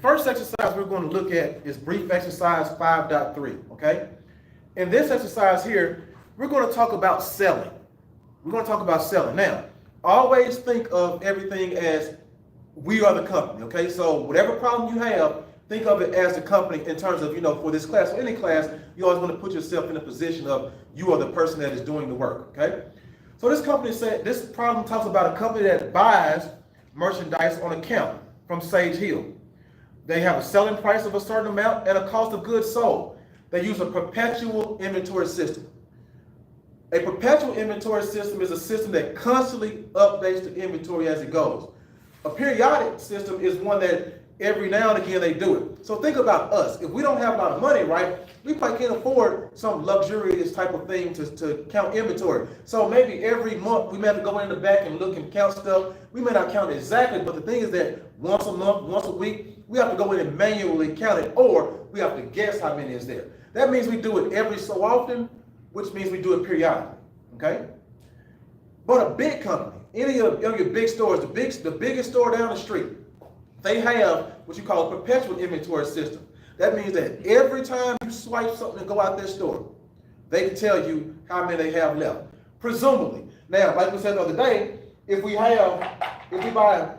first exercise we're going to look at is brief exercise 5.3, okay? In this exercise here, we're going to talk about selling. We're going to talk about selling. Now, always think of everything as we are the company, okay? So whatever problem you have, think of it as the company in terms of, for this class or any class, you always want to put yourself in a position of you are the person that is doing the work, okay? So this company said, this problem talks about a company that buys merchandise on account from Sage Hill. They have a selling price of a certain amount and a cost of goods sold. They use a perpetual inventory system. A perpetual inventory system is a system that constantly updates the inventory as it goes. A periodic system is one that every now and again they do it. So think about us. If we don't have a lot of money, right, we probably can't afford some luxurious type of thing to count inventory. So maybe every month we may have to go in the back and look and count stuff. We may not count it exactly, but the thing is that once a month, once a week, we have to go in and manually count it, or we have to guess how many is there. That means we do it every so often, which means we do it periodically, okay? But a big company, any of your big stores, the biggest store down the street, they have what you call a perpetual inventory system. That means that every time you swipe something and go out their store, they can tell you how many they have left, presumably. Now, like we said the other day, if we buy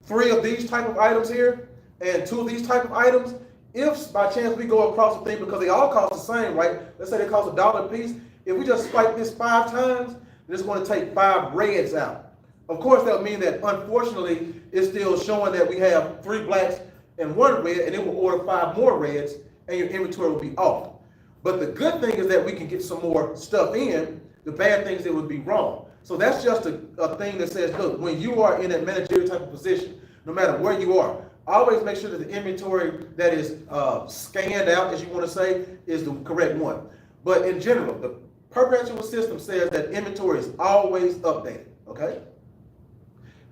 3 of these type of items here and 2 of these type of items, if by chance we go across the thing because they all cost the same, right? Let's say they cost $1 a piece. If we just swipe this 5 times, it's going to take 5 reds out. Of course, that would mean that unfortunately, it's still showing that we have 3 blacks and 1 red, and then we'll order 5 more reds, and your inventory will be off. But the good thing is that we can get some more stuff in. The bad thing is it would be wrong. So that's just a thing that says, look, when you are in a managerial type of position, no matter where you are, always make sure that the inventory that is scanned out, as you want to say, is the correct one. But in general, the perpetual system says that inventory is always updated, okay?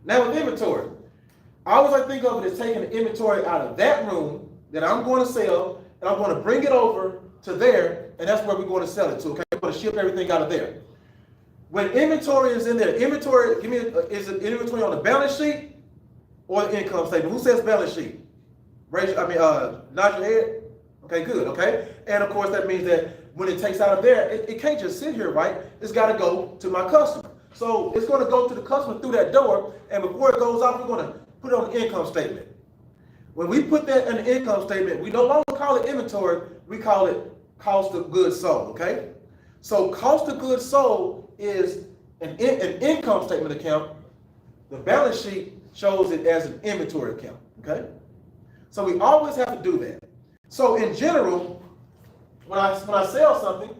Now with inventory, I always like to think of it as taking the inventory out of that room that I'm going to sell, and I'm going to bring it over to there, and that's where we're going to sell it to, okay? I'm going to ship everything out of there. When inventory is in there, inventory, is it inventory on the balance sheet or the income statement? Who says balance sheet? Nod your head. Okay, good, okay? And of course that means that when it takes out of there, it can't just sit here, right? It's got to go to my customer. So it's going to go to the customer through that door, and before it goes off, we're going to put it on the income statement. When we put that in the income statement, we no longer call it inventory, we call it cost of goods sold, okay? So cost of goods sold is an income statement account. The balance sheet shows it as an inventory account, okay? So we always have to do that. So in general, when I sell something,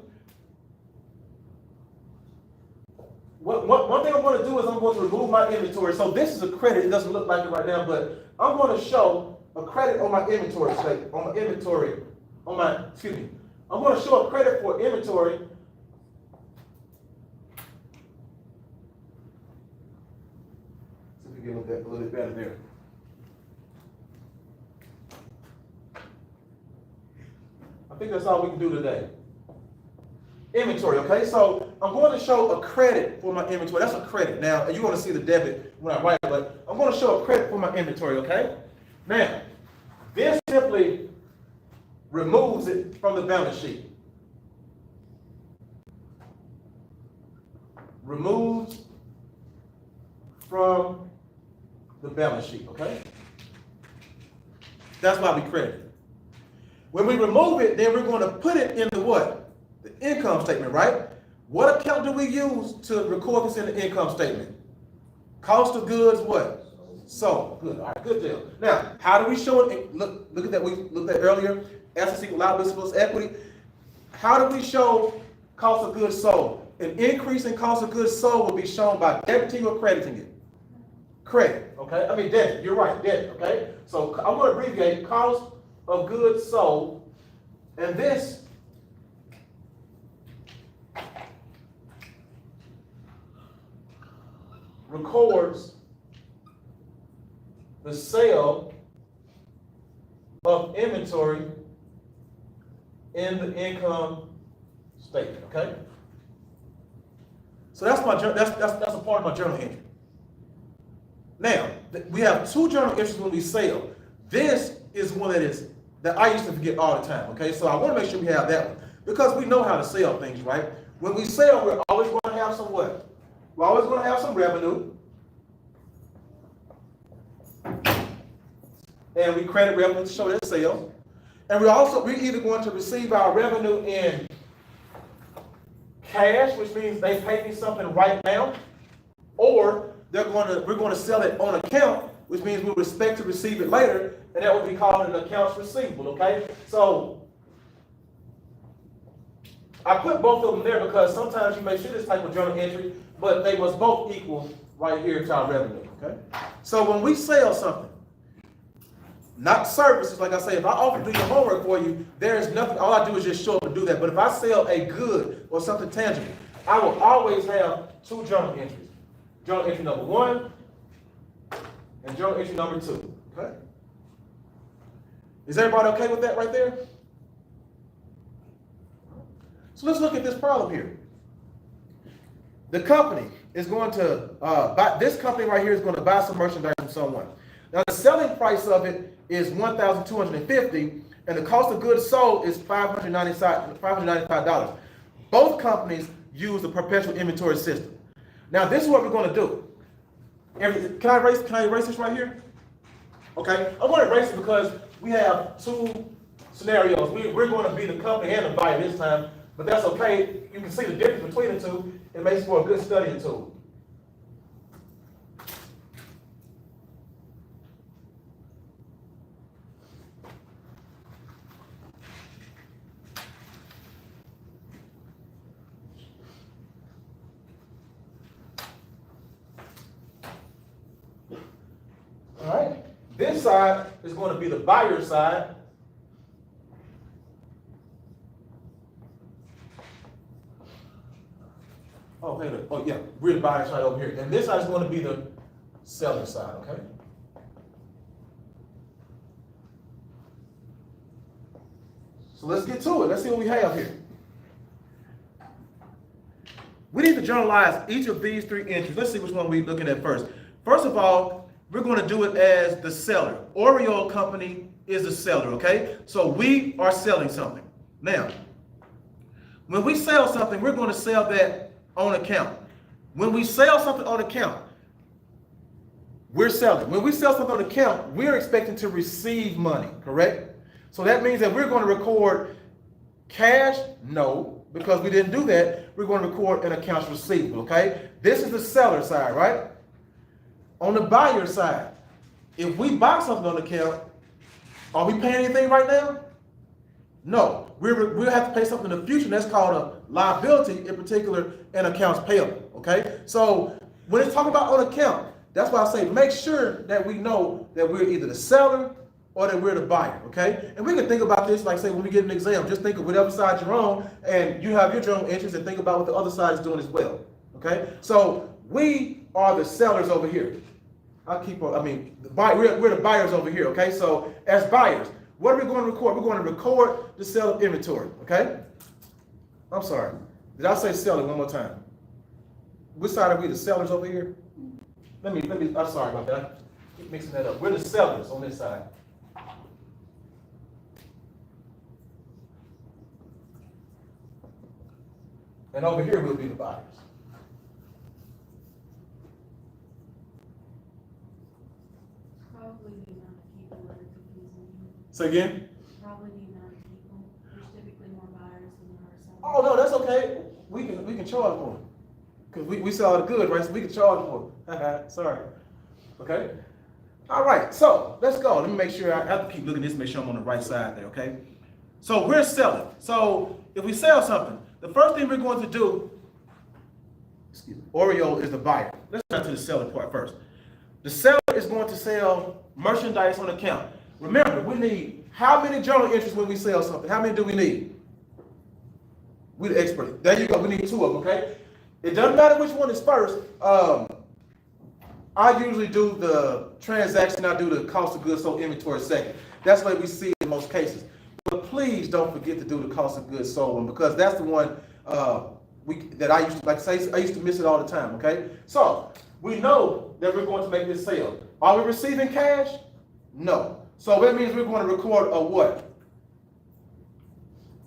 one thing I'm going to do is I'm going to remove my inventory. So this is a credit. It doesn't look like it right now, but I'm going to show a credit on my inventory statement, I'm going to show a credit for inventory. See if we get a little bit better there. I think that's all we can do today. Inventory, okay? So I'm going to show a credit for my inventory. That's a credit. Now, you're going to see the debit when I write it, but I'm going to show a credit for my inventory, okay? Now, this simply removes it from the balance sheet. Removes from the balance sheet, okay? That's why we credit it. When we remove it, then we're going to put it in the what? The income statement, right? What account do we use to record this in the income statement? Cost of goods, what? Sold. Good. All right, good deal. Now, how do we show it? Look at that. We looked at earlier. Assets equal liabilities plus equity. How do we show cost of goods sold? An increase in cost of goods sold will be shown by debiting or crediting it. Credit, okay? I mean debit. You're right, debit, okay? So I'm going to abbreviate cost of goods sold, and this records the sale of inventory in the income statement, okay? So that's a part of my journal entry. Now, we have 2 journal entries when we sell. This is one that I used to forget all the time, okay? So I want to make sure we have that one because we know how to sell things, right? When we sell, we're always going to have some what? We're always going to have some revenue. And we credit revenue to show that sales. And we're either going to receive our revenue in cash, which means they pay me something right now, or we're going to sell it on account, which means we expect to receive it later, and that would be called an accounts receivable, okay? So I put both of them there because sometimes you may see this type of journal entry, but they must both equal right here to our revenue, okay? So when we sell something, not services, like I say, if I offer to do your homework for you, there is nothing, all I do is just show up and do that. But if I sell a good or something tangible, I will always have two journal entries. Journal entry number 1 and journal entry number 2, okay? Is everybody okay with that right there? So let's look at this problem here. The company is going to this company right here is going to buy some merchandise from someone. Now the selling price of it is $1,250, and the cost of goods sold is $595. Both companies use the perpetual inventory system. Now this is what we're going to do. Can I erase this right here? Okay, I'm going to erase it because we have two scenarios. We're going to be the company and the buyer this time, but that's okay. You can see the difference between the two. It makes for a good studying tool. All right, this side is going to be the buyer side. Oh, hey, oh yeah, we're the buyer side over here. And this side is going to be the seller side, okay? So let's get to it. Let's see what we have here. We need to journalize each of these three entries. Let's see which one we're looking at first. First of all, we're going to do it as the seller. Oreo Company is the seller, okay? So we are selling something. Now, when we sell something, we're going to sell that on account. When we sell something on account, we're selling. When we sell something on account, we're expecting to receive money, correct? So that means that we're going to record cash, no, because we didn't do that. We're going to record an accounts receivable, okay? This is the seller side, right? On the buyer side, if we buy something on account, are we paying anything right now? No, we'll have to pay something in the future. That's called a liability, in particular, an accounts payable, okay? So when it's talking about on account, that's why I say make sure that we know that we're either the seller or that we're the buyer, okay? And we can think about this, like say when we get an exam, just think of whatever side you're on, and you have your journal entries and think about what the other side is doing as well, okay? So we are the sellers over here. We're the buyers over here, okay? So as buyers, what are we going to record? We're going to record the sale of inventory, okay? I'm sorry. Did I say seller one more time? Which side are we, the sellers over here? I'm sorry about that. I keep mixing that up. We're the sellers on this side. And over here we'll be the buyers. Probably the amount of people that are confusing you. Say again? Probably the amount of people. There's typically more buyers than there are sellers. Oh no, that's okay. We can charge more. Because we sell the good, right? So we can charge more. Sorry. Okay? All right, so let's go. Let me make sure, I have to keep looking at this, make sure I'm on the right side there, okay? So we're selling. So if we sell something, the first thing we're going to do, Oreo is the buyer. Let's get to the seller part first. The seller is going to sell merchandise on account. Remember, we need how many journal entries when we sell something? How many do we need? We're the expert. There you go. We need 2 of them, okay? It doesn't matter which one is first. I usually do the transaction. I do the cost of goods sold inventory second. That's what we see in most cases. But please don't forget to do the cost of goods sold one, because that's the one that I used to, like say, I used to miss it all the time, okay? So we know that we're going to make this sale. Are we receiving cash? No. So that means we're going to record a what?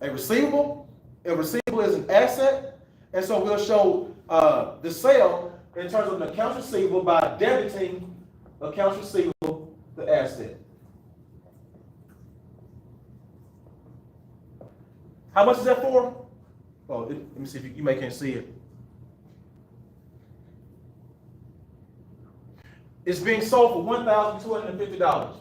A receivable. A receivable is an asset. And so we'll show the sale in terms of an accounts receivable by debiting accounts receivable, the asset. How much is that for? Oh, let me see if you may can't see it. It's being sold for $1,250.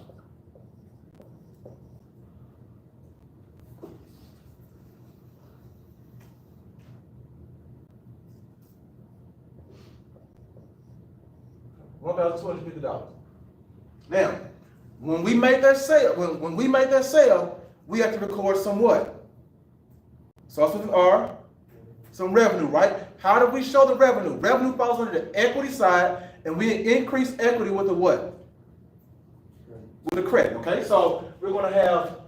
$1,250. Now, when we make that sale, when we make that sale, we have to record some what? Starts with an R, some revenue, right? How do we show the revenue? Revenue falls under the equity side, and we increase equity with the what? With the credit, okay? So we're going to have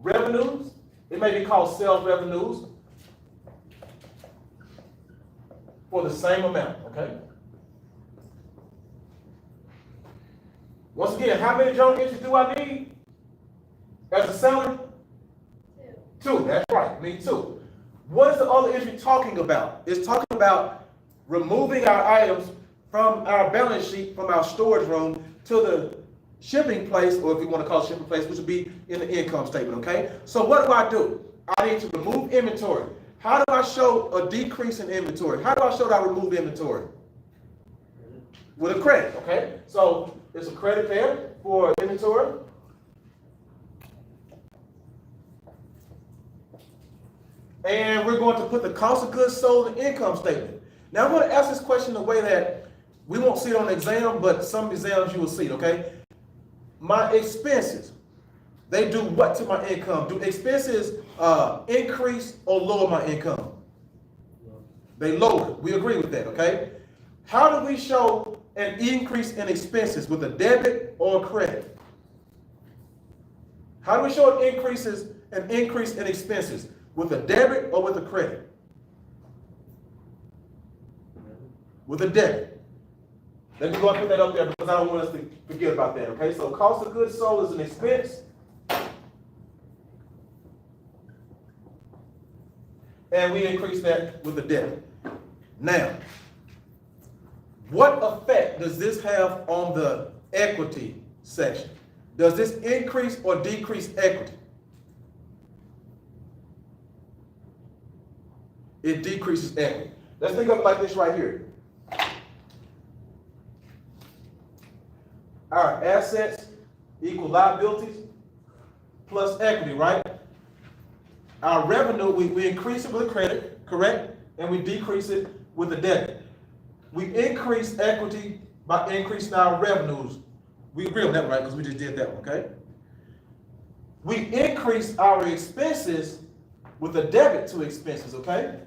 revenues. It may be called sales revenues for the same amount, okay? Once again, how many journal entries do I need as a seller? Two, that's right, me too. What is the other entry talking about? It's talking about removing our items from our balance sheet, from our storage room to the shipping place, or if you want to call it shipping place, which would be in the income statement, okay? So what do? I need to remove inventory. How do I show a decrease in inventory? How do I show that I remove inventory? With a credit, okay? So there's a credit there for inventory. And we're going to put the cost of goods sold in the income statement. Now I'm going to ask this question in a way that we won't see it on the exam, but some exams you will see it, okay? My expenses, they do what to my income? Do expenses increase or lower my income? They lower. We agree with that, okay? How do we show an increase in expenses, with a debit or a credit? How do we show an increase in expenses, with a debit or with a credit? With a debit. Let me go and put that up there because I don't want us to forget about that, okay? So cost of goods sold is an expense. And we increase that with a debit. Now, what effect does this have on the equity section? Does this increase or decrease equity? It decreases equity. Let's think of it like this right here. Our assets equal liabilities plus equity, right? Our revenue, we increase it with a credit, correct? And we decrease it with a debit. We increase equity by increasing our revenues. We agree on that, right? Because we just did that one, okay? We increase our expenses with a debit to expenses, okay?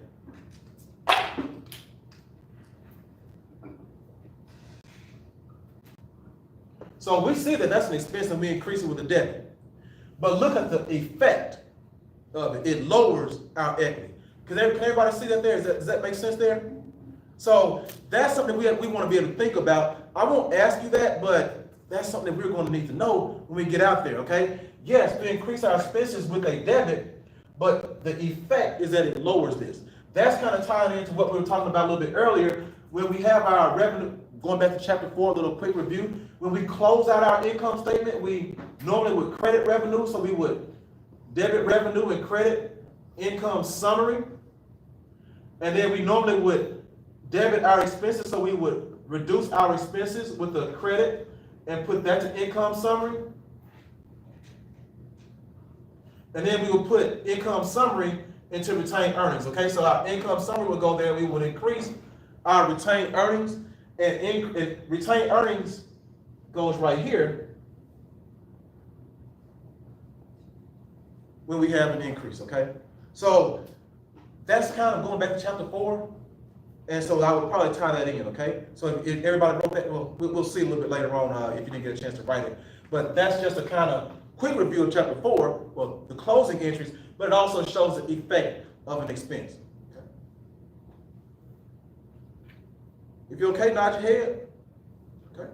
So we see that that's an expense and we increase it with a debit. But look at the effect of it. It lowers our equity. Can everybody see that there? Does that make sense there? So that's something we want to be able to think about. I won't ask you that, but that's something we're going to need to know when we get out there, okay? Yes, we increase our expenses with a debit, but the effect is that it lowers this. That's kind of tying into what we were talking about a little bit earlier, when we have our revenue, going back to chapter 4, a little quick review. When we close out our income statement, we normally would credit revenue, so we would debit revenue and credit income summary. And then we normally would debit our expenses, so we would reduce our expenses with a credit and put that to income summary. And then we would put income summary into retained earnings, okay? So our income summary would go there, we would increase our retained earnings, and retained earnings goes right here when we have an increase, okay? So that's kind of going back to chapter 4, and so I would probably tie that in, okay? So if everybody wrote that, we'll see a little bit later on if you didn't get a chance to write it. But that's just a kind of quick review of chapter 4, well, the closing entries, but it also shows the effect of an expense. Okay. If you're okay, nod your head. Okay.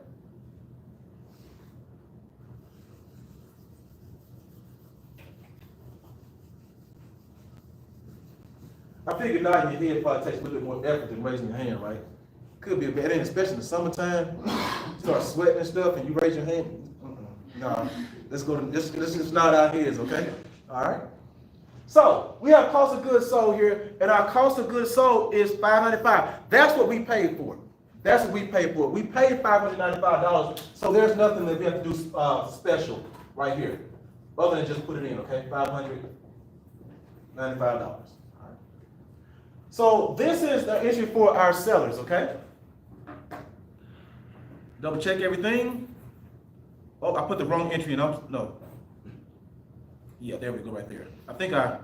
I figured nodding your head probably takes a little bit more effort than raising your hand, right? Could be a bad, and especially in the summertime, you start sweating and stuff, and you raise your hand. No, let's go to this. Let's just nod our heads, okay? All right. So we have cost of goods sold here, and our cost of goods sold is $595. That's what we paid for. That's what we paid for. We paid $595, so there's nothing that we have to do special right here, other than just put it in, okay? $595. All right. So this is the entry for our sellers, okay? Double check everything. Oh, I put the wrong entry in. No. Yeah, there we go, right there. I think I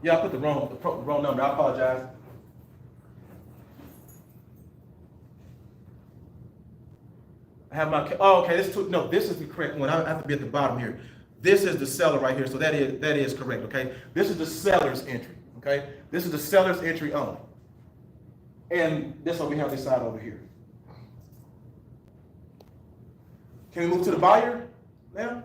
put the wrong number. I apologize. I have my, okay, this is the correct one. I have to be at the bottom here. This is the seller right here, so that is correct, okay? This is the seller's entry, okay? This is the seller's entry only. And this one we have this side over here. Can we move to the buyer now?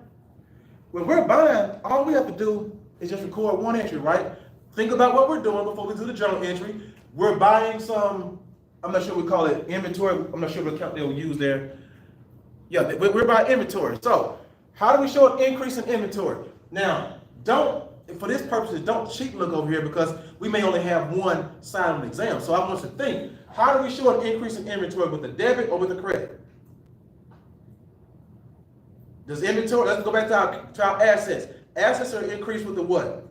When we're buying, all we have to do is just record one entry, right? Think about what we're doing before we do the journal entry. We're buying some, I'm not sure we call it inventory. I'm not sure what account they'll use there. Yeah, we're buying inventory. So how do we show an increase in inventory? Now, for this purpose, don't cheat look over here because we may only have one side of the exam. So I want you to think, how do we show an increase in inventory, with the debit or with the credit? Does inventory, let's go back to our assets. Assets are increased with the what?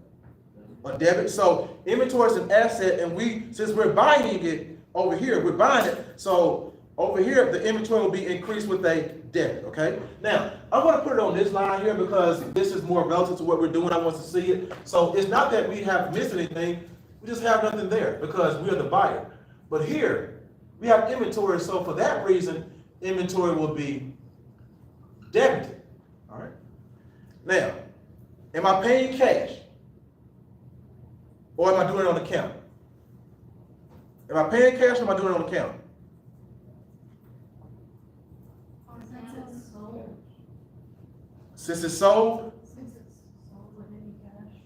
A debit. So inventory is an asset, and since we're buying it over here, we're buying it. So over here, the inventory will be increased with a debit, okay? Now, I'm going to put it on this line here because this is more relative to what we're doing. I want to see it. So it's not that we have missed anything. We just have nothing there because we're the buyer. But here, we have inventory. So for that reason, inventory will be debited. All right. Now, am I paying cash? Or am I doing it on account? Am I paying cash or am I doing it on account? Since it's sold, with any cash.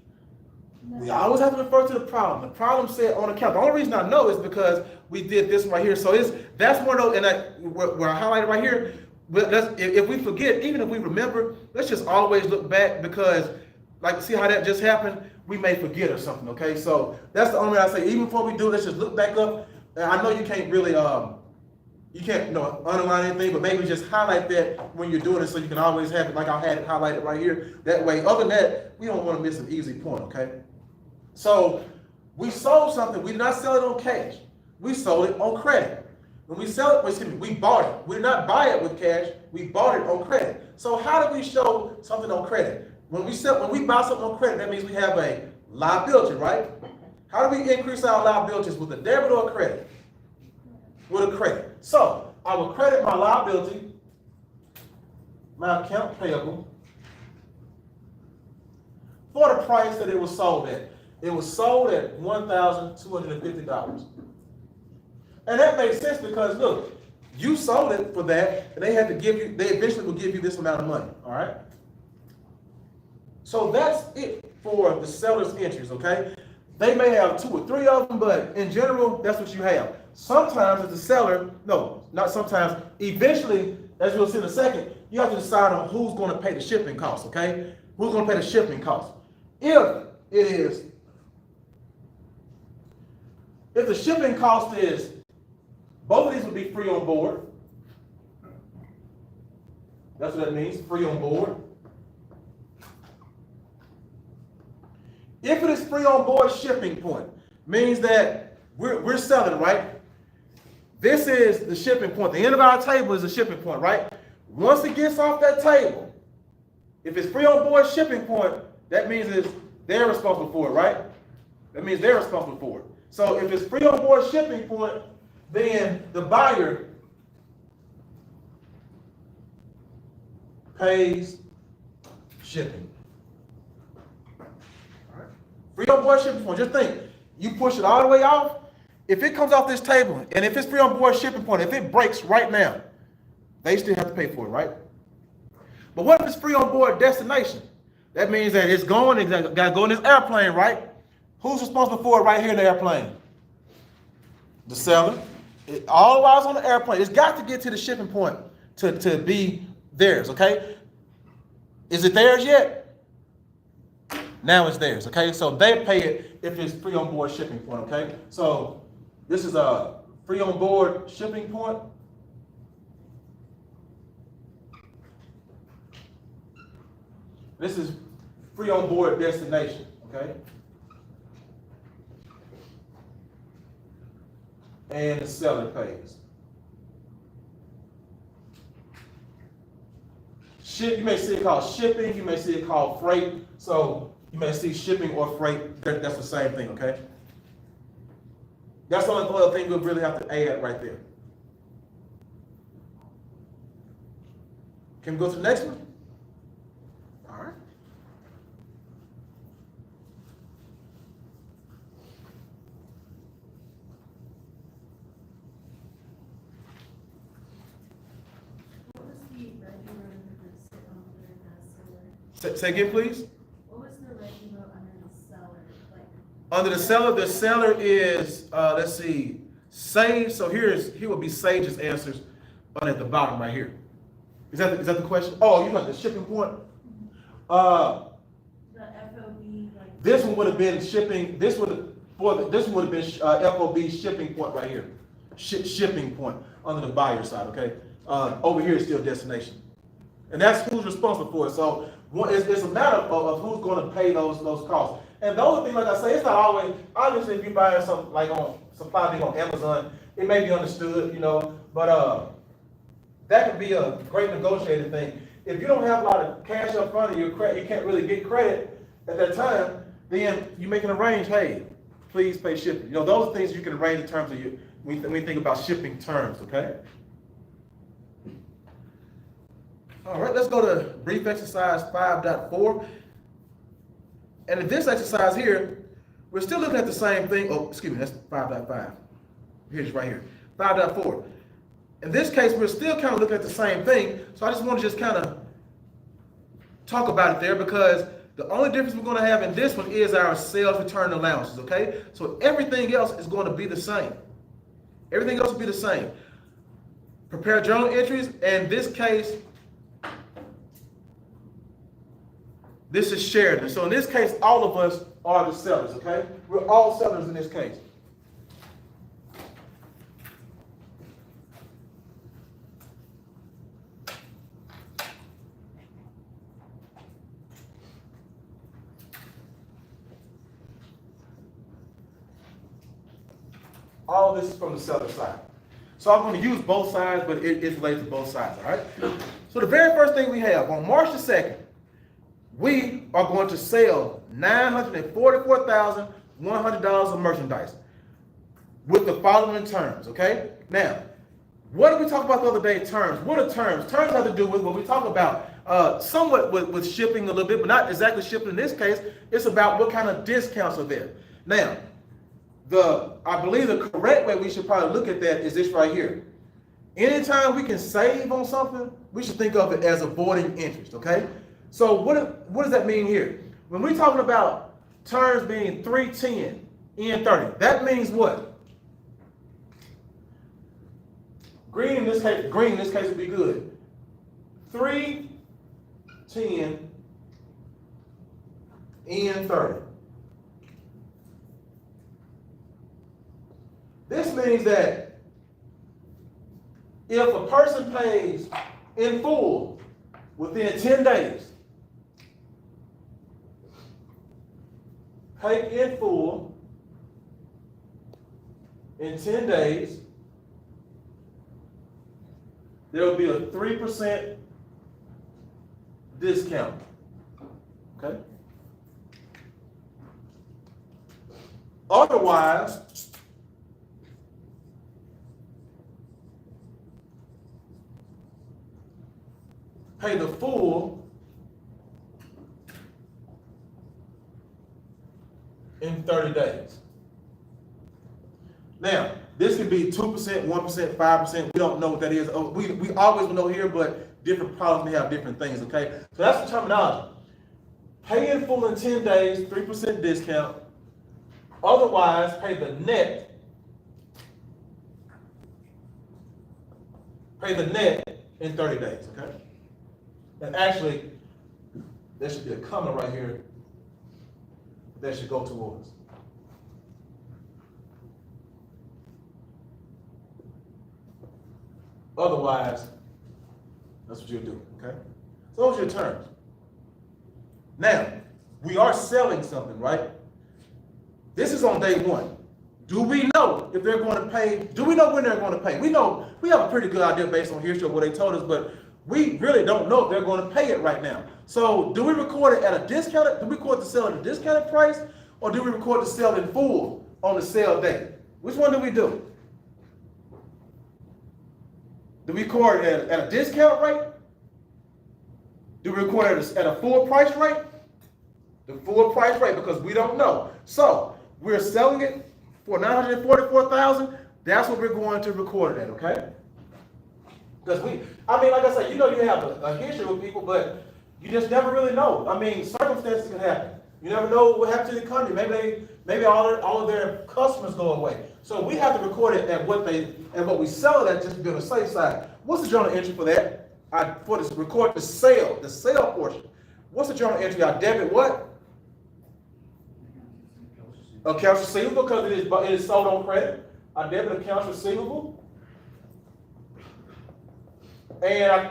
we always have to refer to the problem. The problem said on account. The only reason I know is because we did this right here. So that's one of those, and where I highlighted right here. But if we forget, even if we remember, let's just always look back because, like, see how that just happened? We may forget or something, okay? So that's the only way I say, even before we do, let's just look back up. And I know you can't really, underline anything, but maybe just highlight that when you're doing it so you can always have it, like I had it highlighted right here. That way, other than that, we don't want to miss an easy point, okay? So we sold something. We did not sell it on cash. We sold it on credit. When we sell it, we bought it. We did not buy it with cash. We bought it on credit. So how do we show something on credit? When we buy something on credit, that means we have a liability, right? How do we increase our liabilities, with a debit or a credit? With a credit. So I will credit my liability, my account payable, for the price that it was sold at. It was sold at $1,250. And that makes sense because, look, you sold it for that, and they eventually will give you this amount of money, all right? So that's it for the seller's entries, okay? They may have 2 or 3 of them, but in general, that's what you have. Sometimes as a seller, no, not sometimes, eventually, as you'll see in a second, you have to decide on who's going to pay the shipping costs, okay? Who's going to pay the shipping costs? If the shipping cost is, both of these would be free on board. That's what that means, free on board. If it is free on board shipping point, means that we're selling, right? This is the shipping point. The end of our table is the shipping point, right? Once it gets off that table, if it's free on board shipping point, that means they're responsible for it, right? That means they're responsible for it. So if it's free on board shipping point, then the buyer pays shipping. All right. Free on board shipping point. Just think, you push it all the way off. If it comes off this table, and if it's free on board shipping point, if it breaks right now, they still have to pay for it, right? But what if it's free on board destination? That means that it's going, it's got to go in this airplane, right? Who's responsible for it right here in the airplane? The seller. All while it's on the airplane, it's got to get to the shipping point to be theirs, okay? Is it theirs yet? Now it's theirs, okay? So they pay it if it's free on board shipping point, okay? So this is a free on board shipping point. This is free on board destination, okay? And the seller pays. You may see it called shipping, you may see it called freight. So you may see shipping or freight, that's the same thing, okay? That's the only other thing we'll really have to add right there. Can we go to the next one? All right. What was the regular under the seller? Say again, please. What was the regular under the seller? Like, Under the seller is, let's see, Sage. So here would be Sage's answers at the bottom right here. Is that the question? Oh, you got the shipping point? the FOB, like. This one would have been shipping, this would have been FOB shipping point right here. Shipping point under the buyer side, okay? Over here is still destination. And that's who's responsible for it. So it's a matter of who's going to pay those costs. And the only thing, like I say, it's not always, obviously if you're buying something like on supply thing on Amazon, it may be understood, you know, but that could be a great negotiating thing. If you don't have a lot of cash up front of your credit, you can't really get credit at that time, then you make an arrange, hey, please pay shipping. You know, those are things you can arrange in terms of when we think about shipping terms, okay? All right, let's go to brief exercise 5.4. And in this exercise here, we're still looking at the same thing. Oh, excuse me, that's 5.5. Here's right here, 5.4. In this case, we're still kind of looking at the same thing. So I just want to just kind of talk about it there because the only difference we're going to have in this one is our sales return allowances, okay? So everything else is going to be the same. Everything else will be the same. Prepare journal entries. In this case, this is shared. So in this case, all of us are the sellers, okay? We're all sellers in this case. All this is from the seller side. So I'm going to use both sides, but it's related to both sides, all right? So the very first thing we have, on March the 2nd, we are going to sell $944,100 of merchandise with the following terms, okay? Now, what did we talk about the other day, terms? What are terms? Terms have to do with what we talk about, somewhat with shipping a little bit, but not exactly shipping in this case. It's about what kind of discounts are there. Now, I believe the correct way we should probably look at that is this right here. Anytime we can save on something, we should think of it as avoiding interest, okay? So what does that mean here? When we're talking about terms being 310, N30, that means what? Green in this case would be good. 310, N30. This means that if a person pays in full within 10 days, pay in full in 10 days, there will be a 3% discount. Okay? Otherwise, pay the full in 30 days. Now, this can be 2%, 1%, 5%. We don't know what that is. We always will know here, but different products may have different things, okay? So that's the terminology. Pay in full in 10 days, 3% discount. Otherwise, pay the net. Pay the net in 30 days, okay? And actually, there should be a comma right here that should go towards. Otherwise, that's what you'll do, okay? So those are your terms. Now, we are selling something, right? This is on day one. Do we know if they're going to pay? Do we know when they're going to pay? We know, we have a pretty good idea based on history of what they told us, but we really don't know if they're going to pay it right now. So do we record it at a discounted, do we record the sale at a discounted price, or do we record the sale in full on the sale date? Which one do we do? Do we record it at a discount rate? Do we record it at a full price rate? The full price rate, because we don't know. So we're selling it for $944,000. That's what we're going to record it at, okay? Because like I said, you have a history with people, but you just never really know. Circumstances can happen. You never know what happens to the economy. Maybe all of their customers go away. So we have to record it at what we sell it at, just to be on the safe side. What's the journal entry for that? Record the sale portion. What's the journal entry? I debit what? Accounts receivable, because it is sold on credit. I debit accounts receivable. And I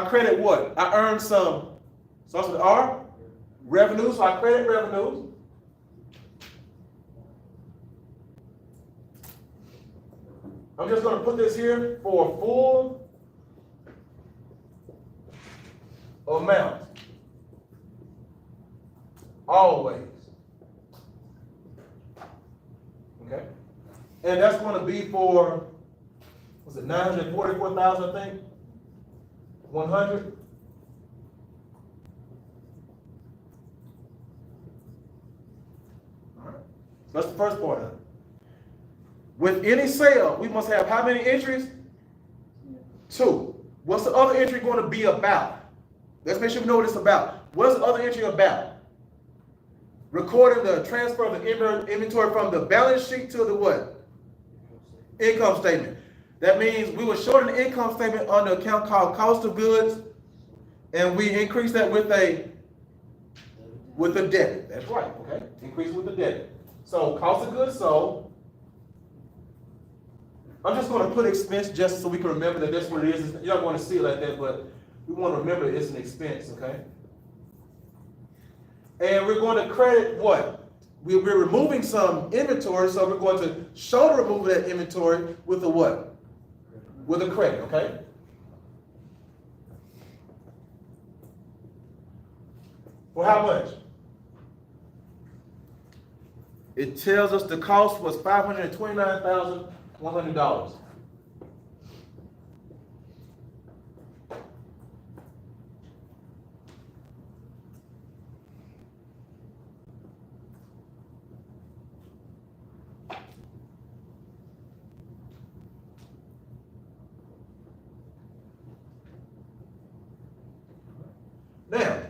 credit what? I earned some, starts with R, revenues, so I credit revenues. I'm just going to put this here for full amount. Always. Okay? And that's going to be for, was it 944,000, I think? 100? All right. So that's the first part of it. With any sale, we must have how many entries? 2. What's the other entry going to be about? Let's make sure we know what it's about. What's the other entry about? Recording the transfer of the inventory from the balance sheet to the what? Income statement. That means we will show the income statement on the account called cost of goods, and we increase that with a debit. That's right, okay? Increase with the debit. So cost of goods sold. I'm just going to put expense just so we can remember that that's what it is. You're not going to see it like that, but we want to remember it's an expense, okay? And we're going to credit what? We're removing some inventory, so we're going to show the removal of that inventory with a what? With a credit, okay? For how much? It tells us the cost was $529,100. Now,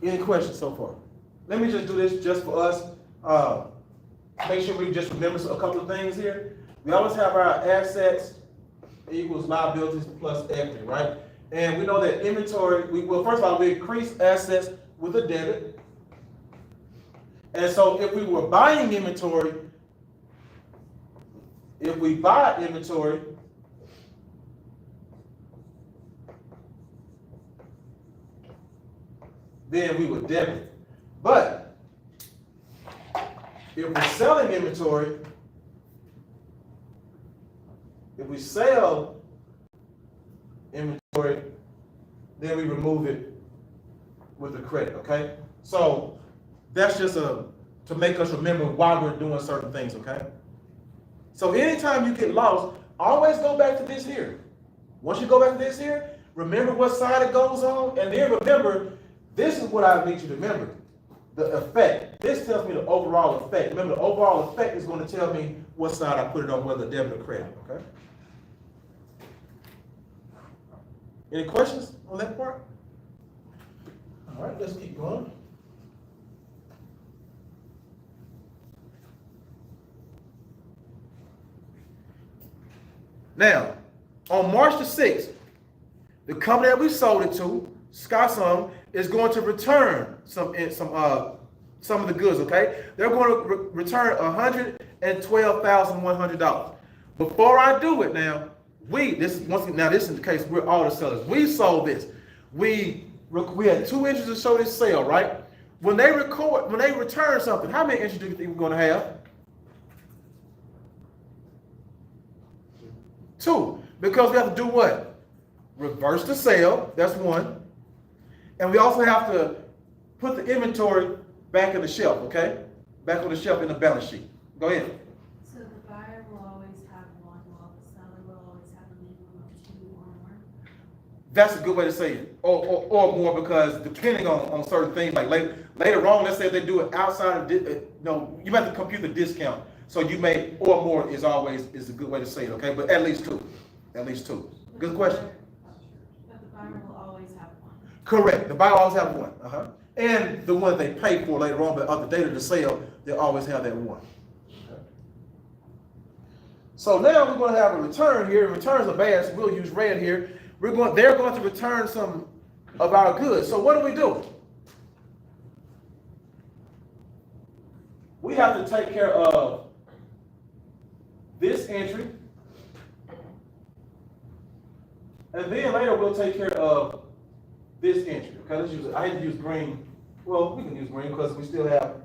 any questions so far? Let me just do this just for us. Make sure we just remember a couple of things here. We always have our assets equals liabilities plus equity, right? And we know that inventory, first of all, we increase assets with a debit. And so if we were buying inventory, if we buy inventory, then we would debit. But if we're selling inventory, if we sell inventory, then we remove it with a credit, okay? So that's just to make us remember why we're doing certain things, okay? So anytime you get lost, always go back to this here. Once you go back to this here, remember what side it goes on, and then remember, this is what I need you to remember. The effect. This tells me the overall effect. Remember, the overall effect is going to tell me what side I put it on, whether debit or credit, okay? Any questions on that part? All right, let's keep going. Now, on March the 6th, the company that we sold it to, Skysum, is going to return some of the goods, okay? They're going to return $112,100. Before I do it now, this is the case, we're all the sellers. We sold this. We had 2 entries to show this sale, right? When they return something, how many entries do you think we're going to have? 2. Because we have to do what? Reverse the sale, that's 1. And we also have to put the inventory back in the shelf, okay? Back on the shelf in the balance sheet. Go ahead. So the buyer will always have 1, while the seller will always have a minimum of 2 or more? That's a good way to say it. Or more, because depending on certain things, like later on, let's say if they do it outside of, you have to compute the discount. So you may, or more is a good way to say it, okay? But at least 2. At least 2. Good question. But the buyer will always have 1. Correct. The buyer always have 1. And the one they pay for later on, but on the date of the sale, they always have that 1. Okay. So now we're going to have a return here. Returns are bad, so we'll use red here. They're going to return some of our goods. So what do? We have to take care of this entry. And then later we'll take care of this entry. Okay, I hate to use green. Well, we can use green because we still have,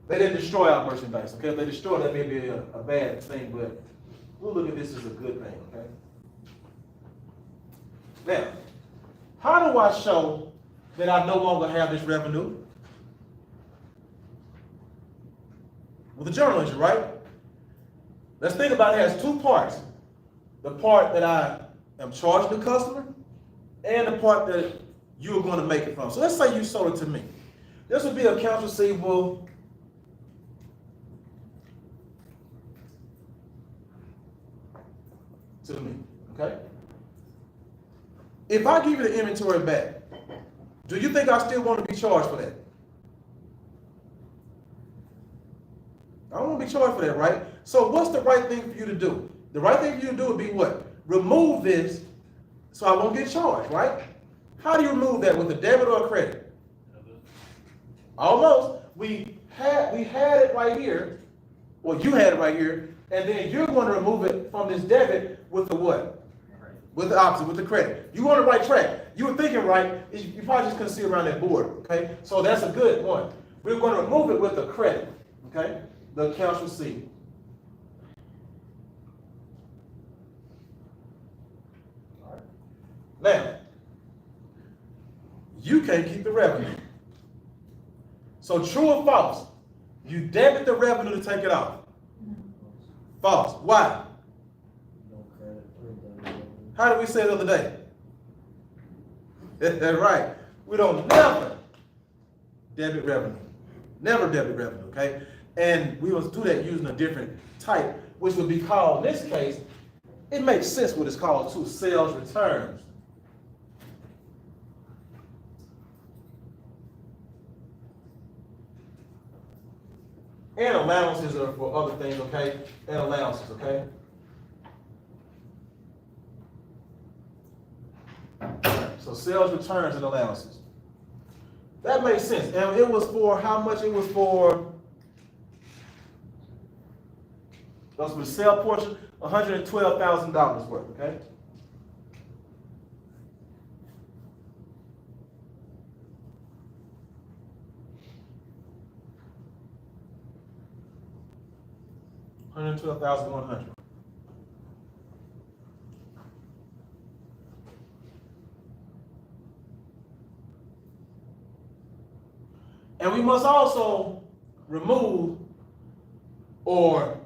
they didn't destroy our merchandise. Okay, if they destroy, that may be a bad thing, but we'll look at this as a good thing, okay? Now, how do I show that I no longer have this revenue? With the journal entry, right? Let's think about it as 2 parts. The part that I am charging the customer and the part that you're going to make it from. So let's say you sold it to me. This would be accounts receivable to me, okay? If I give you the inventory back, do you think I still want to be charged for that? I don't want to be charged for that, right? So what's the right thing for you to do? The right thing for you to do would be what? Remove this so I won't get charged, right? How do you remove that, with a debit or a credit? Almost. We had it right here, or you had it right here, and then you're going to remove it from this debit with the what? With the opposite, with the credit. You on the right track. You were thinking right, you probably just couldn't see around that board, okay? So that's a good one. We're going to remove it with the credit, okay? The accounts receivable. All right. Now, you can't keep the revenue. So true or false? You debit the revenue to take it off. False. Why? How did we say the other day? That's right. We don't never debit revenue. Never debit revenue, okay? And we must do that using a different type, which would be called, in this case, it makes sense what it's called too, sales returns. And allowances are for other things, okay? And allowances, okay? So sales returns and allowances. That makes sense. And it was for how much? It was for, that's for the sale portion, $112,000 worth, okay? $112,100. And we must also remove or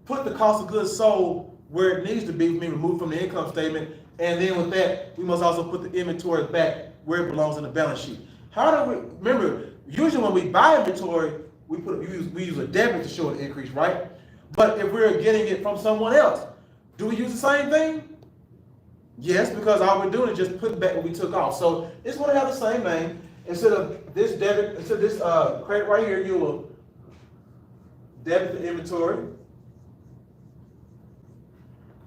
put the cost of goods sold where it needs to be removed from the income statement. And then with that, we must also put the inventory back where it belongs in the balance sheet. How do we, remember, usually when we buy inventory, we use a debit to show an increase, right? But if we're getting it from someone else, do we use the same thing? Yes, because all we're doing is just putting back what we took off. So it's going to have the same name. Instead of this debit, instead of this credit right here, you will debit the inventory.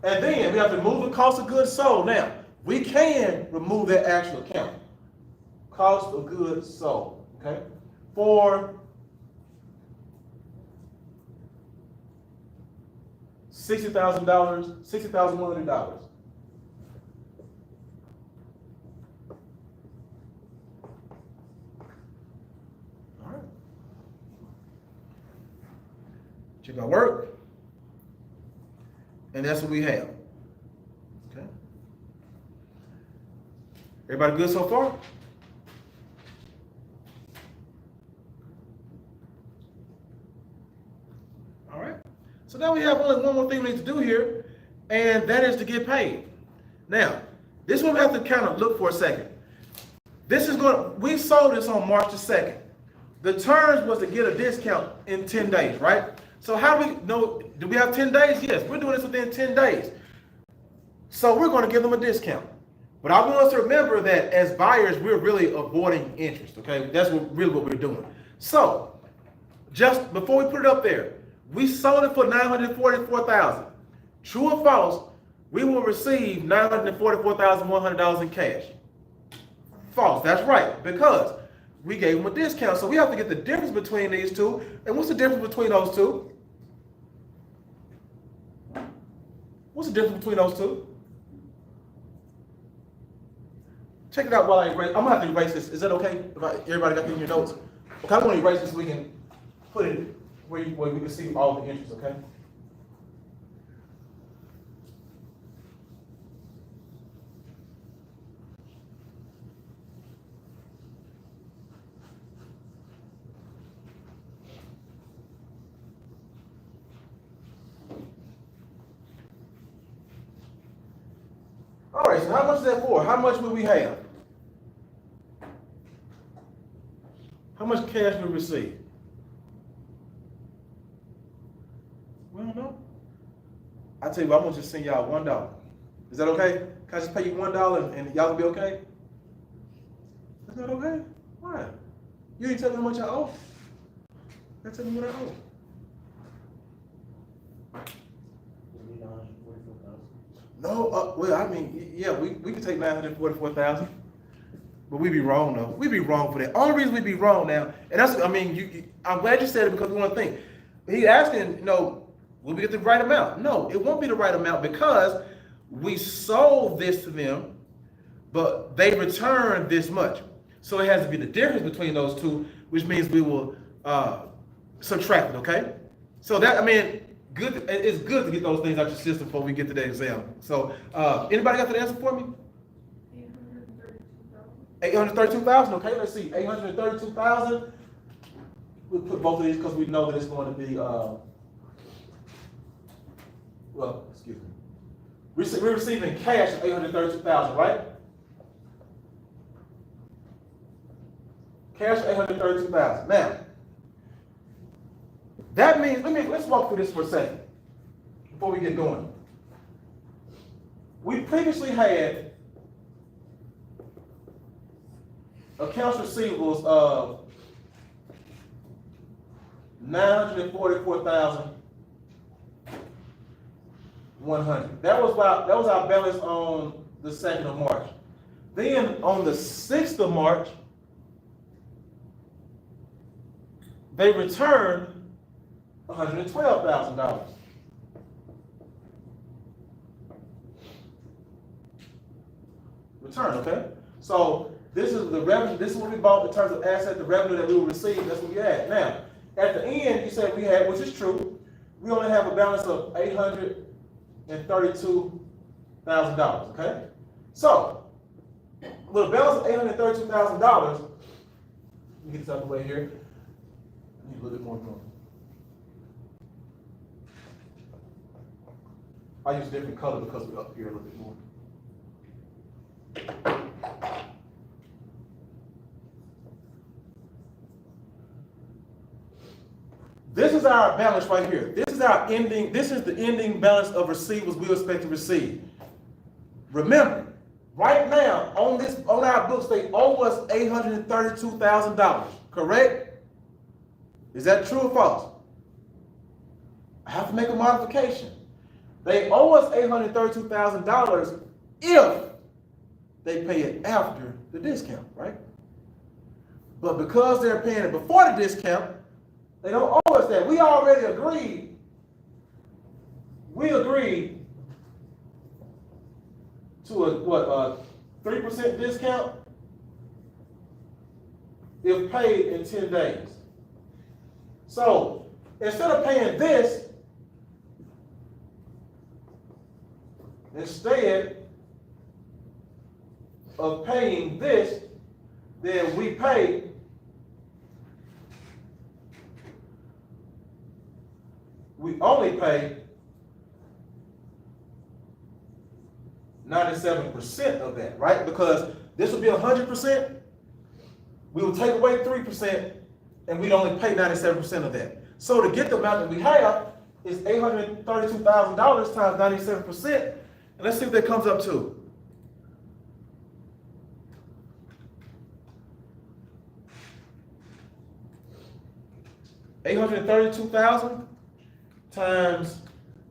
And then we have to remove the cost of goods sold. Now, we can remove that actual account. Cost of goods sold, okay? For $60,000, $60,100. All right. Check our work. And that's what we have. Okay. Everybody good so far? All right. So now we have only one more thing we need to do here, and that is to get paid. Now, this one we have to kind of look for a second. We sold this on March the 2nd. The terms was to get a discount in 10 days, right? So how do we know, do we have 10 days? Yes, we're doing this within 10 days. So we're going to give them a discount. But I want us to remember that as buyers, we're really avoiding interest, okay? That's really what we're doing. So just before we put it up there, we sold it for $944,000. True or false, we will receive $944,100 in cash. False, that's right, because we gave them a discount. So we have to get the difference between these two. And what's the difference between those two? What's the difference between those two? Check it out while I erase. I'm gonna have to erase this. Is that okay? Everybody got this in your notes? Okay, I'm gonna erase this so we can put it where we can see all the entries, okay? All right, so how much is that for? How much will we have? How much cash will we receive? We don't know. I tell you what, I'm gonna just send y'all $1. Is that okay? Can I just pay you $1 and y'all will be okay? Is that okay? Why? You ain't tell me how much I owe. That's tell me what I owe. No, well, I mean, yeah, we can take $944,000, but we be wrong though. We be wrong for that. Only reason we be wrong now, and that's, I mean, I'm glad you said it because we want to think. He asking, will we get the right amount? No, it won't be the right amount because we sold this to them, but they returned this much. So it has to be the difference between those two, which means we will subtract it. Okay? So that, I mean. Good. It's good to get those things out your system before we get to the exam. So, anybody got the answer for me? 832,000. Okay, let's see. 832,000. We'll put both of these because we know that it's going to be. Well, excuse me. We're receiving cash of 832,000, right? Cash of 832,000. Now. That means, let's walk through this for a second before we get going. We previously had accounts receivables of $944,100. That was our balance on the 2nd of March. Then on the 6th of March, they returned $112,000. Return, okay? So this is the revenue. This is what we bought in terms of asset, the revenue that we will receive. That's what we had. Now, at the end, you said we had, which is true, we only have a balance of $832,000. Okay? So with a balance of $832,000, let me get this out of the way here. I need a little bit more room. I use a different color because we're up here a little bit more. This is our balance right here. This is our ending. This is the ending balance of receivables we expect to receive. Remember, right now on our books they owe us $832,000. Correct? Is that true or false? I have to make a modification. They owe us $832,000 if they pay it after the discount, right? But because they're paying it before the discount, they don't owe us that. We already agreed. We agreed to a 3% discount if paid in 10 days. So instead of paying this, instead of paying this, then we pay only pay 97% of that, right? Because this would be 100%. We will take away 3%, and we'd only pay 97% of that. So to get the amount that we have is $832,000 times 97%. And let's see what that comes up to. $832,000 times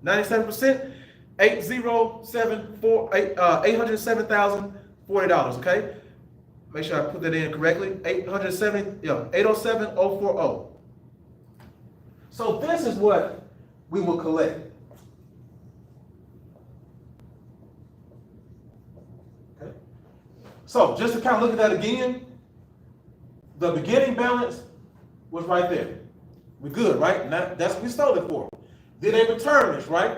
97%, $807,040, okay? Make sure I put that in correctly. 807,040. So this is what we will collect. Okay. So just to kind of look at that again, the beginning balance was right there. We're good, right? Now, that's what we stole it for. Then they return this, right?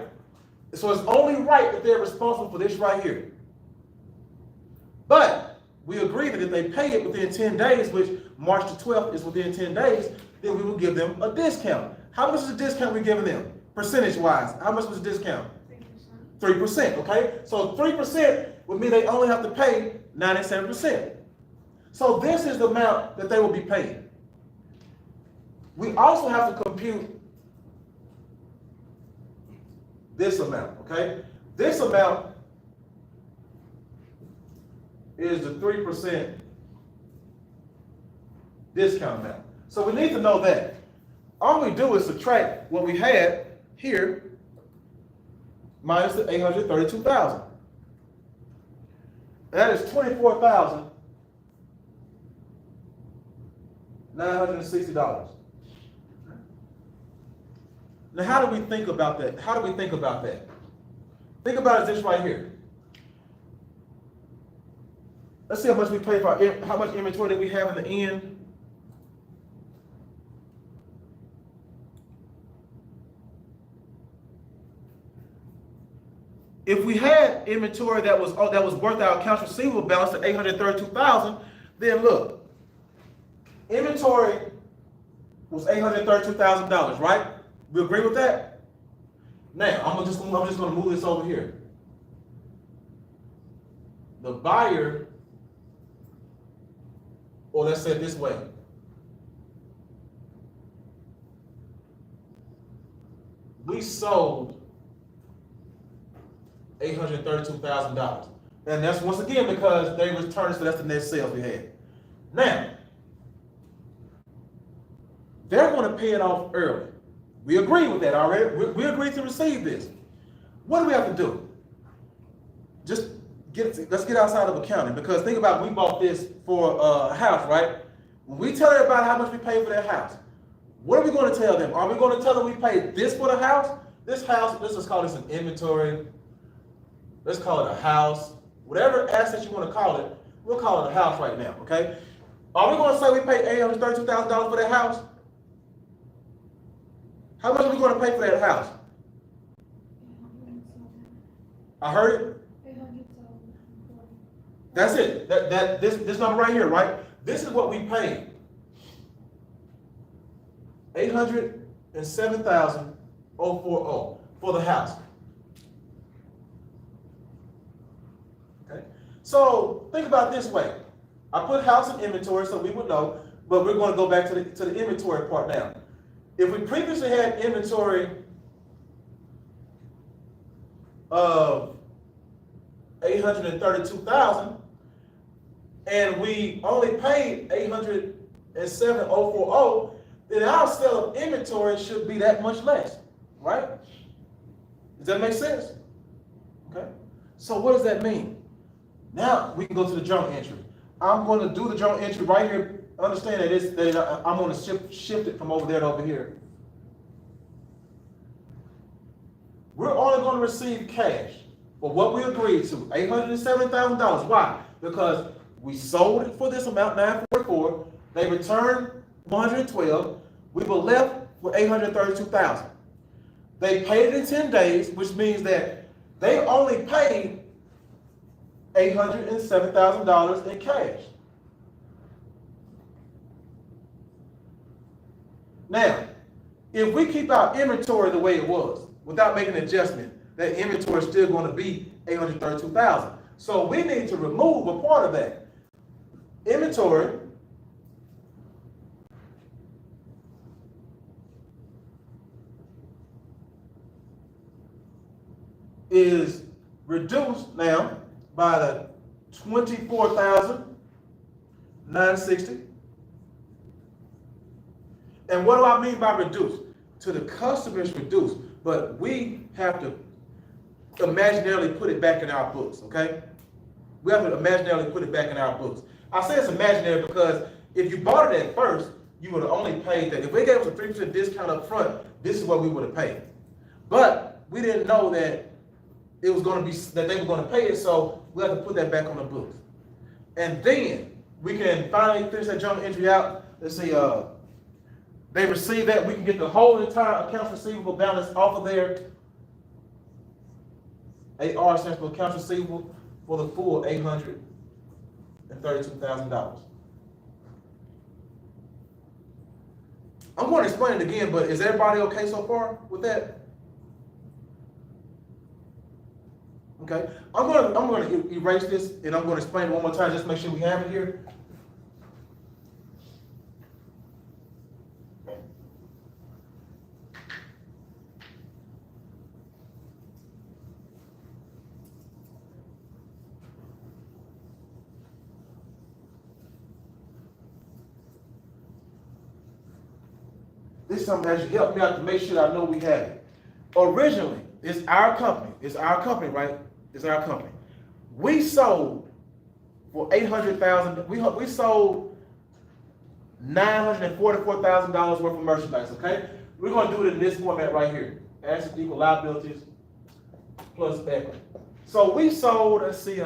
So it's only right that they're responsible for this right here. But we agreed that if they pay it within 10 days, which March the 12th is within 10 days, then we will give them a discount. How much is the discount we're giving them? Percentage-wise, how much was the discount? 3%, okay? So 3% would mean they only have to pay 97%. So this is the amount that they will be paying. We also have to compute this amount, okay? This amount is the 3% discount amount. So we need to know that. All we do is subtract what we had here minus the $832,000. That is $24,960. Now, how do we think about that? How do we think about that? Think about it this right here. Let's see how much we pay for how much inventory that we have in the end. If we had inventory that was worth our accounts receivable balance at $832,000, then look, inventory was $832,000, right? We agree with that? Now, I'm just going to move this over here. The buyer, or let's say it this way. We sold $832,000. And that's once again because they returned, so that's the net sales we had. Now, they're going to pay it off early. We agree with that already. We agreed to receive this. What do we have to do? Let's get outside of accounting, because think about it, we bought this for a house, right? When we tell everybody how much we paid for that house, what are we going to tell them? Are we going to tell them we paid this for the house? This house, let's just call this an inventory. Let's call it a house. Whatever asset you want to call it, we'll call it a house right now, okay? Are we going to say we paid $832,000 for that house? How much are we going to pay for that house? I heard it. That's it. This number right here, right? This is what we paid. $807,040 for the house. Okay. So think about it this way. I put house in inventory so we would know, but we're going to go back to the inventory part now. If we previously had inventory of $832,000 and we only paid $807,040, then our sale of inventory should be that much less, right? Does that make sense? Okay. So what does that mean? Now we can go to the journal entry. I'm going to do the journal entry right here. Understand that I'm going to shift it from over there to over here. We're only going to receive cash for what we agreed to, $870,000. Why? Because we sold it for this amount, $944. They returned $112. We were left with $832,000. They paid it in 10 days, which means that they only paid $807,000 in cash. Now, if we keep our inventory the way it was, without making an adjustment, that inventory is still going to be $832,000. So we need to remove a part of that. Inventory is reduced now by the $24,960. And what do I mean by reduced? To the customer is reduced, but we have to imaginarily put it back in our books, okay? We have to imaginarily put it back in our books. I say it's imaginary because if you bought it at first, you would have only paid that. If they gave us a 3% discount up front, this is what we would have paid. But we didn't know that it was going to be, that they were going to pay it, so we have to put that back on the books. And then we can finally finish that journal entry out. Let's see, they receive that. We can get the whole entire accounts receivable balance off of there. AR stands for accounts receivable for the full $832,000. I'm going to explain it again, but is everybody okay so far with that? Okay, I'm going to erase this and I'm going to explain it one more time, just to make sure we have it here. This is something that should help me out to make sure I know we have it. Originally, it's our company. It's our company, right? It's our company. We sold for $800,000. We sold $944,000 worth of merchandise. Okay, we're going to do it in this format right here: assets equal liabilities plus equity. So we sold, let's see,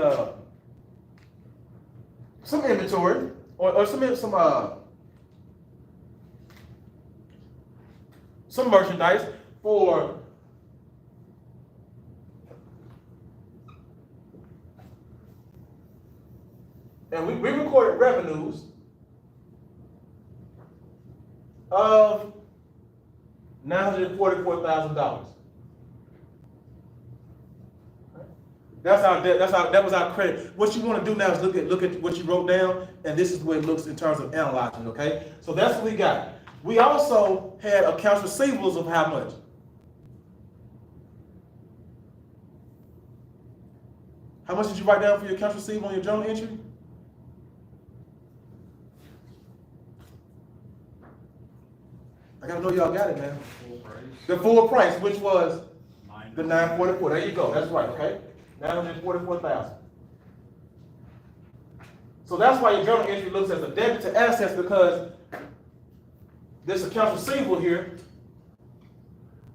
some inventory or some merchandise for and we recorded revenues of $944,000. That was our credit. What you want to do now is look at what you wrote down, and this is the way it looks in terms of analyzing. Okay, so that's what we got. We also had accounts receivables of how much? How much did you write down for your accounts receivable on your journal entry? I gotta know y'all got it, man. Full price. The full price, which was the $944. $944. There you go. That's right. Okay, $944,000. So that's why your journal entry looks as a debit to assets, because this accounts receivable here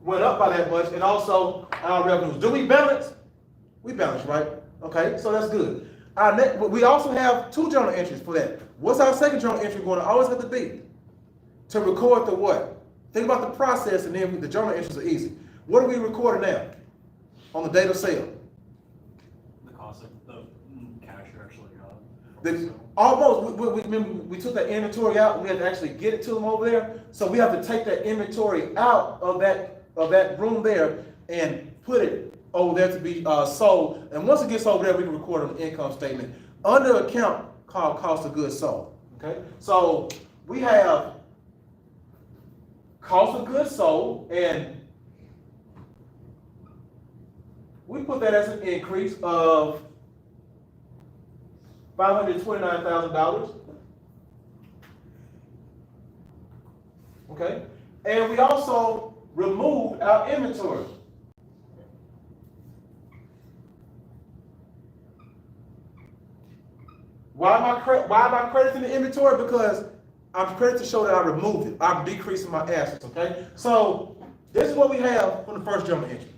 went up by that much, and also our revenues. Do we balance? We balance, right? Okay, so that's good. We also have two journal entries for that. What's our second journal entry going to always have to be? To record the what? Think about the process, and then the journal entries are easy. What are we recording now on the date of sale? The cost of the cash you actually got. Almost, we took that inventory out, and we had to actually get it to them over there. So we have to take that inventory out of that room there and put it over there to be sold. And once it gets over there, we can record on the income statement under an account called cost of goods sold. Okay, so we have cost of goods sold, and we put that as an increase of $529,000. Okay, and we also removed our inventory. Why am I crediting the inventory? Because I'm credited to show that I removed it. I'm decreasing my assets, okay? So this is what we have from the first journal entry.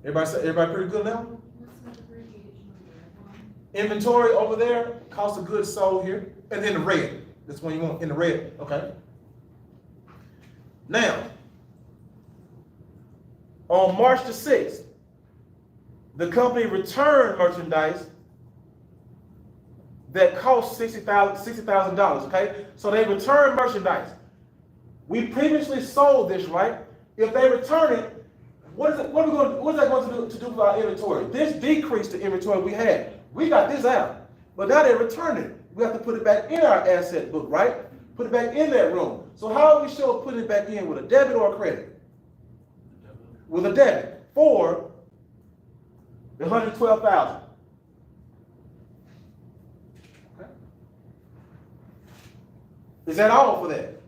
Everybody pretty good now? What's the abbreviation of the red one? Inventory over there, cost of goods sold here, and then the red. This one you want in the red, okay? Now, on March the 6th, the company returned merchandise that cost $60,000, okay? So they returned merchandise. We previously sold this, right? If they return it, what is that going to do for our inventory? This decreased the inventory we had. We got this out, but now they returned it. We have to put it back in our asset book, right? Put it back in that room. So how are we sure putting it back in, with a debit or a credit? With a debit for the $112,000. Okay. Is that all for that?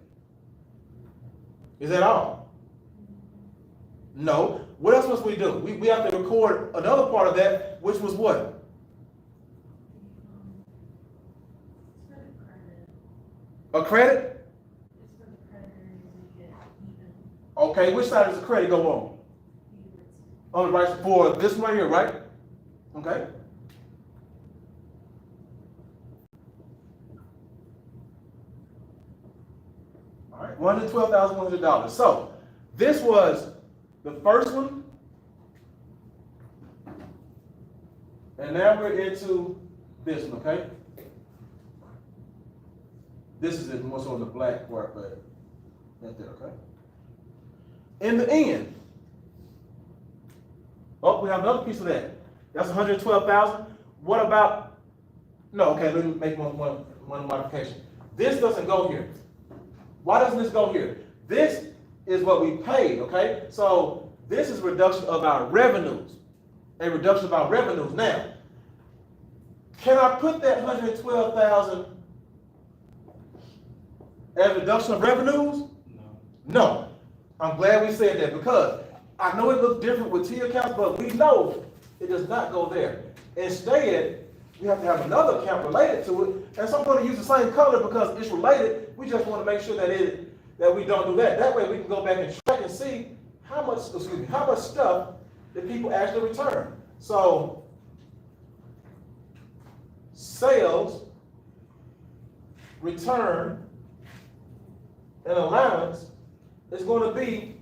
Is that all? No. What else must we do? We have to record another part of that, which was what? It's for the credit. A credit? It's for the creditors to get even. Okay, which side does the credit go on? On the right, for this one here, right? Okay. All right, $112,100. So this was the first one, and now we're into this one, okay? This is it, more so on the black part, but right there, okay? In the end, oh, we have another piece of that. That's $112,000. What about? No, okay. Let me make one modification. This doesn't go here. Why doesn't this go here? This is what we paid. Okay, so this is reduction of our revenues. A reduction of our revenues. Now, can I put that $112,000 as reduction of revenues? No. No. I'm glad we said that, because I know it looks different with T accounts, but we know it does not go there. Instead, we have to have another account related to it, and so I'm going to use the same color because it's related. We just want to make sure that we don't do that. That way we can go back and track and see how much stuff that people actually return. So, sales, return, and allowance is going to be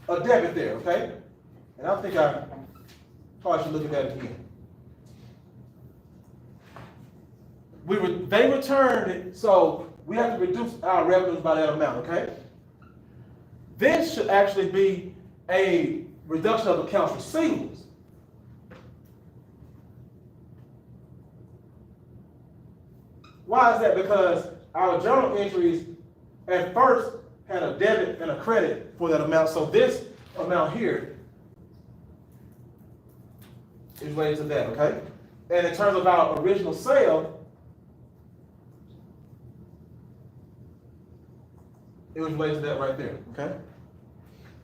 a debit there, okay? And I think I probably should look at that again. They returned it, so we have to reduce our revenues by that amount, okay? This should actually be a reduction of accounts receivables. Why is that? Because our journal entries at first had a debit and a credit for that amount. So this amount here is related to that, okay? And in terms of our original sale, it was related to that right there, okay?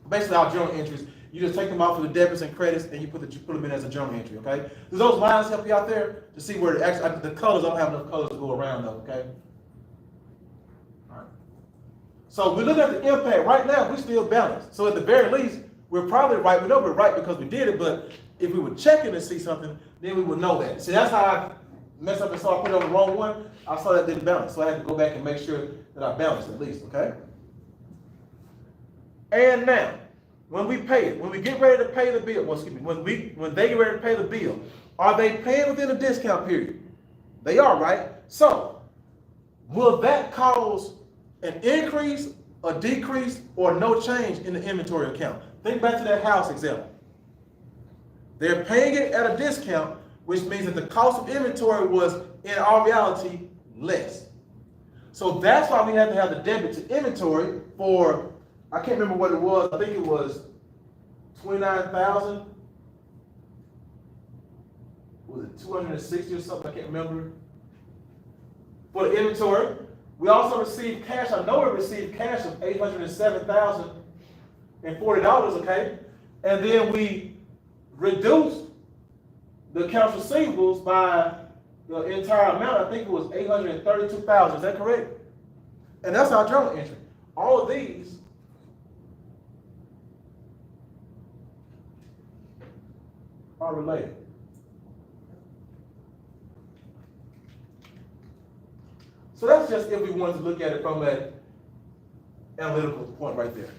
Basically, our journal entries, you just take them off of the debits and credits, and you put them in as a journal entry, okay? Does those lines help you out there to see where the colors? I don't have enough colors to go around though, okay? All right. So we look at the impact. Right now, we're still balanced. So at the very least, we're probably right. We know we're right because we did it, but if we were checking to see something, then we would know that. See, that's how I messed up and saw I put it on the wrong one. I saw that didn't balance, so I had to go back and make sure that I balanced at least, okay? And now, when we pay it, when we get ready to pay the bill, when they get ready to pay the bill, are they paying within a discount period? They are, right? So, will that cause an increase, a decrease, or no change in the inventory account? Think back to that house example. They're paying it at a discount, which means that the cost of inventory was, in our reality, less. So that's why we had to have the debit to inventory for, I can't remember what it was. I think it was 29,000. Was it 260 or something? I can't remember. For the inventory, we also received cash. I know we received cash of $807,040. Okay, and then we reduced the accounts receivables by the entire amount. I think it was $832,000. Is that correct? And that's our journal entry. All of these are related. So that's just if we wanted to look at it from an analytical point right there.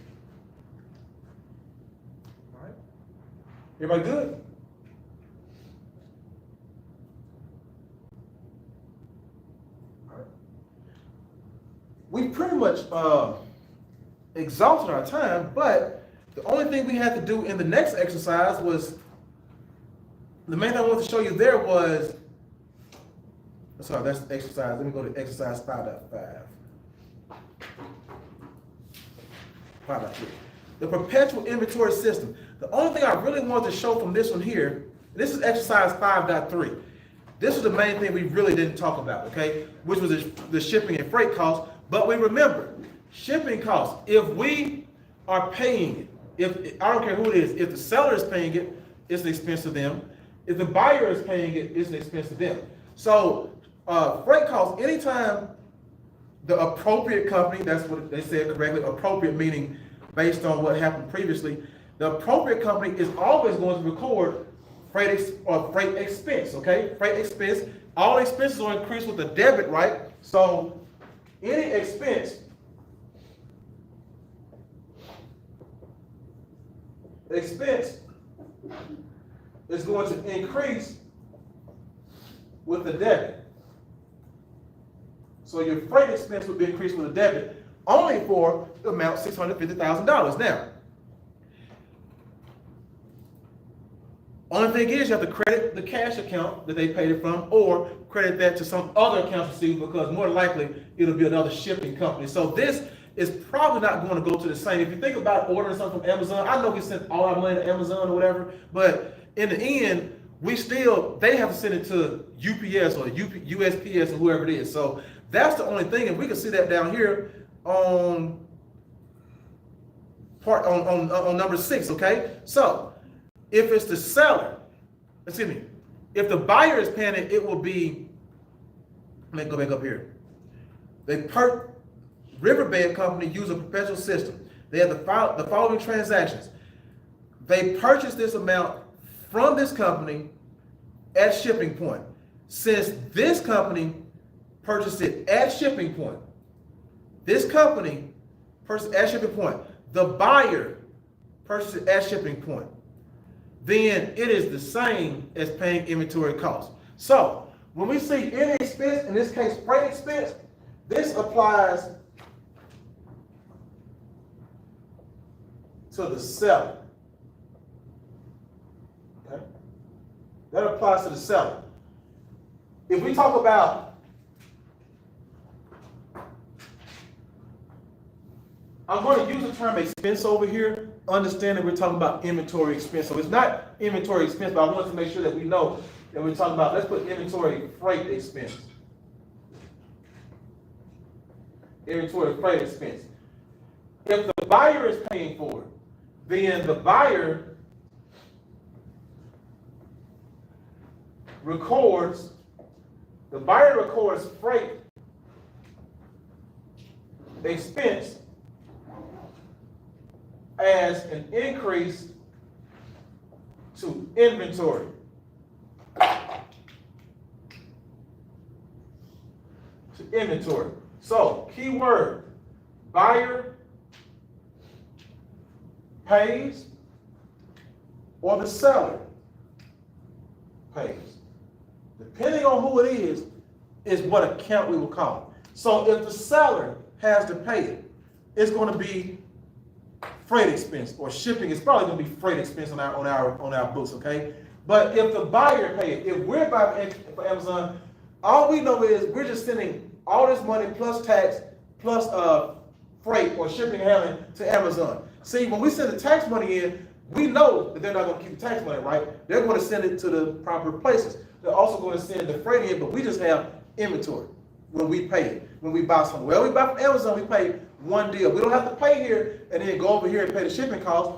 All right. Everybody good? All right. We pretty much exhausted our time, but the only thing we had to do in the next exercise was, the main thing I wanted to show you there was, sorry, that's the exercise. Let me go to exercise 5.5. 5.3. The perpetual inventory system. The only thing I really wanted to show from this one here, this is exercise 5.3. This is the main thing we really didn't talk about, okay? Which was the shipping and freight costs. But we remember, shipping costs, if we are paying it, if I don't care who it is, if the seller is paying it, it's an expense to them. If the buyer is paying it, it's an expense to them. So freight costs, anytime the appropriate company, that's what they said correctly, appropriate meaning based on what happened previously, the appropriate company is always going to record freight expense, okay? Freight expense, all expenses are increased with a debit, right? So any expense is going to increase with the debit. So your freight expense would be increased with a debit only for the amount $650,000. Now, only thing is you have to credit the cash account that they paid it from, or credit that to some other accounts receivable, because more likely it'll be another shipping company. So this is probably not going to go to the same. If you think about ordering something from Amazon, I know we sent all our money to Amazon or whatever, but in the end, they have to send it to UPS or USPS or whoever it is. So that's the only thing, and we can see that down here on number 6, okay? So if it's the seller, if the buyer is paying it, it will be, let me go back up here. Riverbed Company use a perpetual system. They have the following transactions. They purchase this amount from this company at shipping point. Since this company purchased it at shipping point, this company purchased at shipping point, the buyer purchased it at shipping point, then it is the same as paying inventory costs. So when we see any expense, in this case freight expense, this applies to the seller. Okay? That applies to the seller. If we talk about, I'm going to use the term expense over here, understanding we're talking about inventory expense. So it's not inventory expense, but I want to make sure that we know that we're talking about, let's put inventory freight expense. Inventory freight expense. If the buyer is paying for it, then the buyer records freight expense as an increase to inventory. So, keyword, buyer pays or the seller pays. Depending on who it is what account we will call. So if the seller has to pay it, it's going to be freight expense, or shipping is probably going to be freight expense on our books, okay? But if the buyer pay it, if we're buying for Amazon, all we know is we're just sending all this money plus tax plus freight or shipping and handling to Amazon. See, when we send the tax money in, we know that they're not going to keep the tax money, right? They're going to send it to the proper places. They're also going to send the freight in, but we just have inventory when we pay it, when we buy something. Well, we buy from Amazon, we pay one deal. We don't have to pay here and then go over here and pay the shipping costs.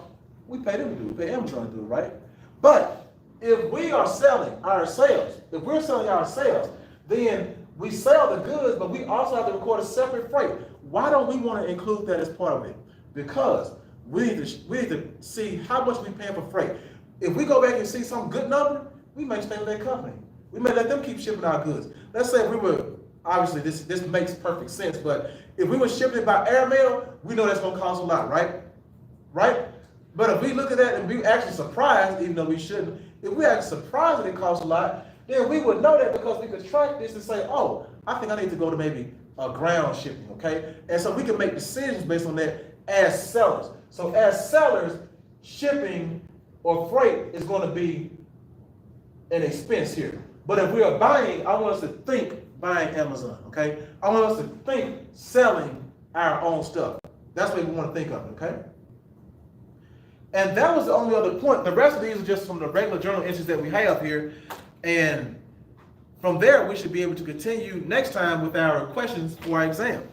We pay them to do it. We pay Amazon to do it, right? But if we are selling ourselves, if we're selling ourselves, then we sell the goods, but we also have to record a separate freight. Why don't we want to include that as part of it? Because we need to see how much we're paying for freight. If we go back and see some good number, we may stay with that company. We may let them keep shipping our goods. Let's say if we were, obviously this makes perfect sense, but if we were shipping it by airmail, we know that's going to cost a lot, right? Right? But if we look at that and we actually surprised, even though we shouldn't, if we actually surprised that it costs a lot, then we would know that because we could track this and say, oh, I think I need to go to maybe a ground shipping, okay? And so we can make decisions based on that as sellers. So as sellers, shipping or freight is going to be an expense here. But if we are buying, I want us to think buying Amazon, okay? I want us to think selling our own stuff. That's what we want to think of, okay? And that was the only other point. The rest of these are just from the regular journal entries that we have here. And from there, we should be able to continue next time with our questions for our exam.